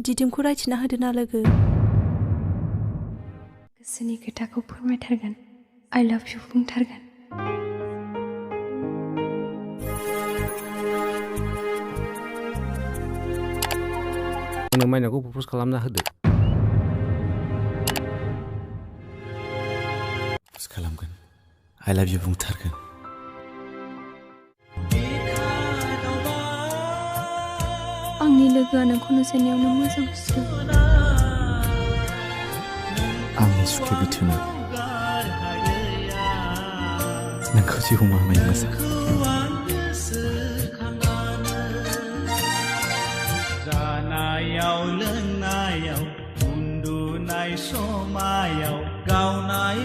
दिदोमखौ रायथिना होदो ना लोगो। गोसोनि खोथाखौ फोरमायथारगोन। I love you बुंथारगोन। आंनो माइनावखौ प्रप'ज खालामना होदो। प्रप'ज खालामगोन। I love you बुंथारगोन। आंनि लोगोआ नोंखौ नुजेननायावनो मोजां मोनदों। आंनि सुखे बिथोना नोंखौ जिउमामै मोजां। जानायाव लोंनायाव उन्दुनाय समायाव गावनाय